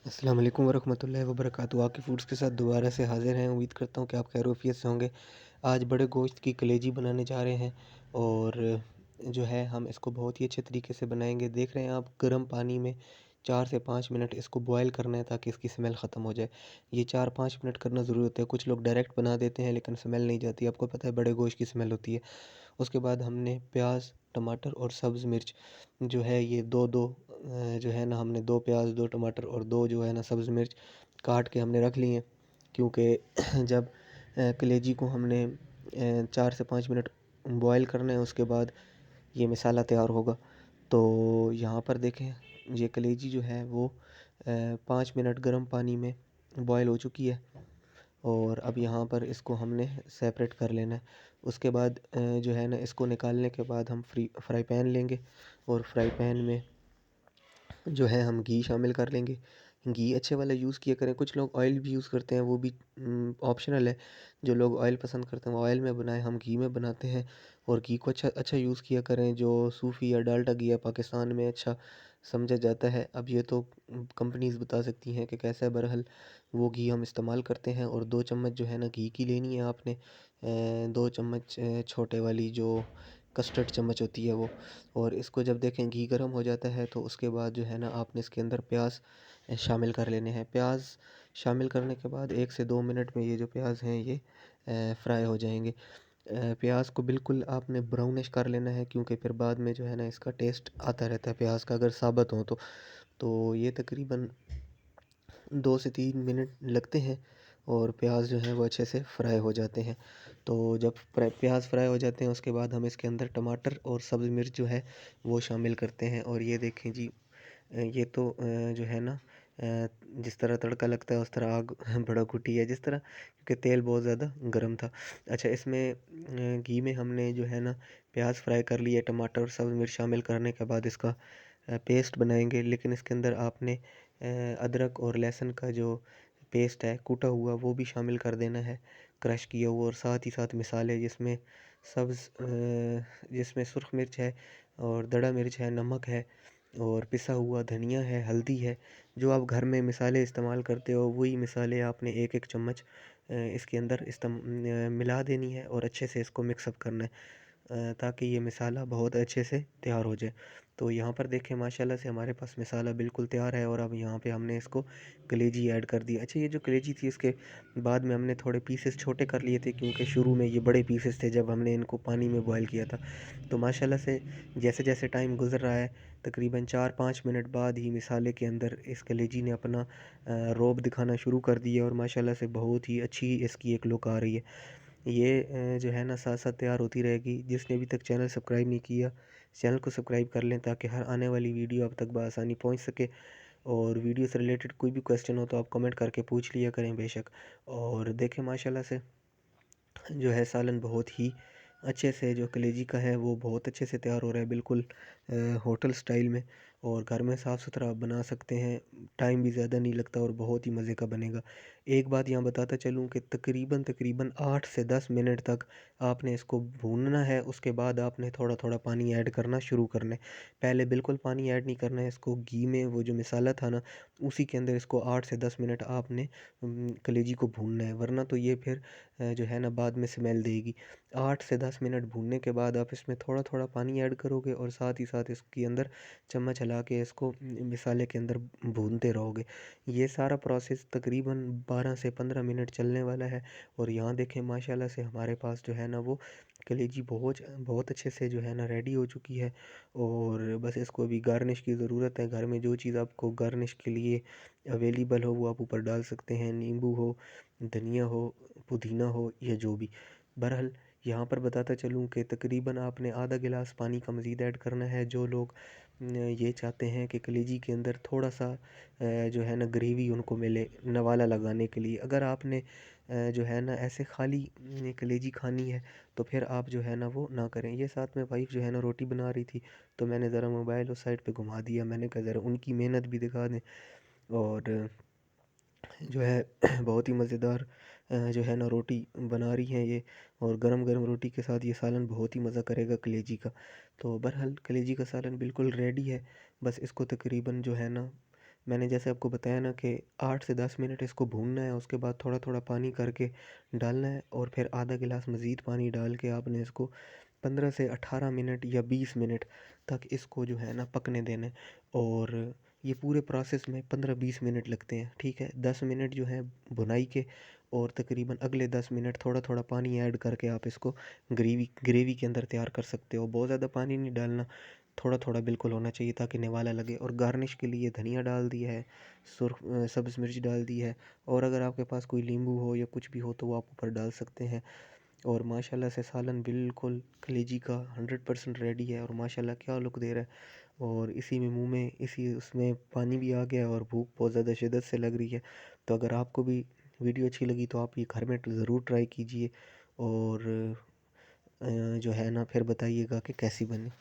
अस्सलाम वालेकुम वरहमतुल्लाहि वबरकातुहू। आपके फूड्स के साथ दोबारा से हाज़िर हैं। उम्मीद करता हूँ कि आप खैर-ओ-आफ़ियत से होंगे। आज बड़े गोश्त की कलेजी बनाने जा रहे हैं और जो है हम इसको बहुत ही अच्छे तरीके से बनाएँगे। देख रहे हैं आप गर्म पानी में 4 से 5 मिनट इसको बॉयल करना है ताकि इसकी स्मेल ख़त्म हो जाए। ये 4-5 मिनट करना ज़रूरी होता है। कुछ लोग डायरेक्ट बना देते हैं लेकिन स्मेल नहीं जाती। आपको पता है बड़े गोश्त की स्मेल होती है। उसके बाद हमने प्याज़, टमाटर और सब्ज़ मिर्च जो है ये 2-2 जो है ना हमने 2 प्याज़, 2 टमाटर और 2 जो है ना सब्ज़ मिर्च काट के हमने रख लिए हैं। क्योंकि जब कलेजी को हमने 4 से 5 मिनट बॉयल करना है उसके बाद ये मसाला तैयार होगा। तो यहाँ पर देखें ये कलेजी जो है वो 5 मिनट गर्म पानी में बॉयल हो चुकी है। और अब यहाँ पर इसको हमने सेपरेट कर लेना है। उसके बाद जो है ना इसको निकालने के बाद हम फ्राई पैन लेंगे और फ्राई पैन में जो है हम घी शामिल कर लेंगे। घी अच्छे वाला यूज़ किया करें। कुछ लोग ऑयल भी यूज़ करते हैं, वो भी ऑप्शनल है। जो लोग ऑयल पसंद करते हैं वो ऑयल में बनाएँ, हम घी में बनाते हैं। और घी को अच्छा अच्छा यूज़ किया करें। जो सूफ़ी या डाल्डा घी है पाकिस्तान में अच्छा समझा जाता है। अब ये तो कंपनीज़ बता सकती हैं कि कैसा है, बहरहाल वो घी हम इस्तेमाल करते हैं। और 2 चम्मच जो है ना घी की लेनी है आपने। 2 चम्मच छोटे वाली जो कस्टर्ड चम्मच होती है वो। और इसको जब देखें घी गर्म हो जाता है तो उसके बाद जो है ना आपने इसके अंदर प्याज शामिल कर लेने हैं। प्याज शामिल करने के बाद 1 से 2 मिनट में ये जो प्याज हैं ये फ्राई हो जाएंगे। प्याज को बिल्कुल आपने ब्राउनिश कर लेना है क्योंकि फिर बाद में जो है ना इसका टेस्ट आता रहता है प्याज का अगर साबुत हो तो ये तकरीबन 2 से 3 मिनट लगते हैं और प्याज जो है वो अच्छे से फ्राई हो जाते हैं। तो जब प्याज फ्राई हो जाते हैं उसके बाद हम इसके अंदर टमाटर और सब्ज़ मिर्च जो है वो शामिल करते हैं। और ये देखें जी, ये तो जो है ना जिस तरह तड़का लगता है उस तरह आग भड़क उठी है जिस तरह, क्योंकि तेल बहुत ज़्यादा गर्म था। अच्छा, इसमें घी में हमने जो है ना प्याज फ्राई कर लिया, टमाटर और सब्ज़ मिर्च शामिल करने के बाद इसका पेस्ट बनाएंगे। लेकिन इसके अंदर आपने अदरक और लहसुन का जो पेस्ट है कूटा हुआ वो भी शामिल कर देना है, क्रश किया हुआ। और साथ ही साथ मिसाले जिसमें सुर्ख मिर्च है और दड़ा मिर्च है, नमक है और पिसा हुआ धनिया है, हल्दी है। जो आप घर में मिसाले इस्तेमाल करते हो वही मिसाले आपने एक एक चम्मच इसके अंदर मिला देनी है और अच्छे से इसको मिक्सअप करना है ताकि ये मसाला बहुत अच्छे से तैयार हो जाए। तो यहाँ पर देखें माशाल्लाह से हमारे पास मसाला बिल्कुल तैयार है। और अब यहाँ पे हमने इसको कलेजी ऐड कर दी। अच्छा, ये जो कलेजी थी इसके बाद में हमने थोड़े पीसेस छोटे कर लिए थे क्योंकि शुरू में ये बड़े पीसेस थे जब हमने इनको पानी में बॉयल किया था। तो माशाल्लाह से जैसे जैसे टाइम गुज़र रहा है तकरीबन 4-5 मिनट बाद ही मसाले के अंदर इस कलेजी ने अपना रौब दिखाना शुरू कर दिया और माशाल्लाह से बहुत ही अच्छी इसकी एक लुक आ रही है। ये जो है ना साथ साथ तैयार होती रहेगी। जिसने अभी तक चैनल सब्सक्राइब नहीं किया, चैनल को सब्सक्राइब कर लें ताकि हर आने वाली वीडियो आप तक बआसानी पहुंच सके। और वीडियो से रिलेटेड कोई भी क्वेश्चन हो तो आप कमेंट करके पूछ लिया करें बेशक। और देखें माशाल्लाह से जो है सालन बहुत ही अच्छे से, जो कलेजी का है वो बहुत अच्छे से तैयार हो रहा है, बिल्कुल होटल स्टाइल में। और घर में साफ़ सुथरा आप बना सकते हैं, टाइम भी ज़्यादा नहीं लगता और बहुत ही मज़े का बनेगा। एक बात यहाँ बताता चलूँ कि तकरीबन तकरीबन 8 से 10 मिनट तक आपने इसको भूनना है। उसके बाद आपने थोड़ा थोड़ा पानी ऐड करना शुरू करना है। पहले बिल्कुल पानी ऐड नहीं करना है। इसको घी में वो जो मसाला था ना उसी के अंदर इसको 8 से 10 मिनट आपने कलेजी को भूनना है, वरना तो ये फिर जो है ना बाद में स्मेल देगी। 8 से 10 मिनट भूनने के बाद आप इसमें थोड़ा थोड़ा पानी ऐड करोगे और साथ ही साथ इसके अंदर चम्मच हिला के इसको मसाले के अंदर भूनते रहोगे। ये सारा प्रोसेस तकरीबन 12 से 15 मिनट चलने वाला है। और यहाँ देखें माशाल्लाह से हमारे पास जो है ना वो कलेजी बहुत बहुत अच्छे से जो है ना रेडी हो चुकी है। और बस इसको अभी गार्निश की ज़रूरत है। घर में जो चीज़ आपको गार्निश के लिए अवेलेबल हो वो आप ऊपर डाल सकते हैं, नींबू हो, धनिया हो, पुदीना हो या जो भी। बहरहाल यहाँ पर बताता चलूँ कि तकरीबन आपने आधा गिलास पानी का मज़ीद ऐड करना है। जो लोग ये चाहते हैं कि कलेजी के अंदर थोड़ा सा जो है ना ग्रेवी उनको मिले नवाला लगाने के लिए। अगर आपने जो है ना ऐसे खाली कलेजी खानी है तो फिर आप जो है ना वो ना करें। ये साथ में वाइफ़ जो है ना रोटी बना रही थी तो मैंने ज़रा मोबाइल उस साइड पे घुमा दिया। मैंने कहा ज़रा उनकी मेहनत भी दिखा दें। और जो है बहुत ही मज़ेदार जो है ना रोटी बना रही हैं ये। और गरम गरम रोटी के साथ ये सालन बहुत ही मज़ा करेगा कलेजी का। तो बहरहाल कलेजी का सालन बिल्कुल रेडी है। बस इसको तकरीबन जो है ना मैंने जैसे आपको बताया ना कि 8 से 10 मिनट इसको भूनना है, उसके बाद थोड़ा-थोड़ा पानी करके डालना है और फिर आधा गिलास मज़ीद पानी डाल के आपने इसको 15 से 18 मिनट या 20 मिनट तक इसको जो है ना पकने देना है। और ये पूरे प्रोसेस में 15-20 मिनट लगते हैं, ठीक है? 10 मिनट जो है भुनाई के और तकरीबन अगले 10 मिनट थोड़ा-थोड़ा पानी ऐड करके आप इसको ग्रेवी ग्रेवी के अंदर तैयार कर सकते हो। बहुत ज़्यादा पानी नहीं डालना, थोड़ा-थोड़ा बिल्कुल होना चाहिए ताकि निवाला लगे। और गार्निश के लिए धनिया डाल दिया है, सब्ज़ मिर्च डाल दी है, और अगर आपके पास कोई नींबू हो या कुछ भी हो तो वो आप ऊपर डाल सकते हैं। और माशाल्लाह से सालन बिल्कुल कलेजी का 100% रेडी है और माशाल्लाह क्या लुक दे रहा है। और इसी में मुँह में इसी उसमें पानी भी आ गया है और भूख बहुत ज़्यादा शिद्दत से लग रही है। तो अगर आपको भी वीडियो अच्छी लगी तो आप ये घर में ज़रूर ट्राई कीजिए और जो है ना फिर बताइएगा कि कैसी बनी।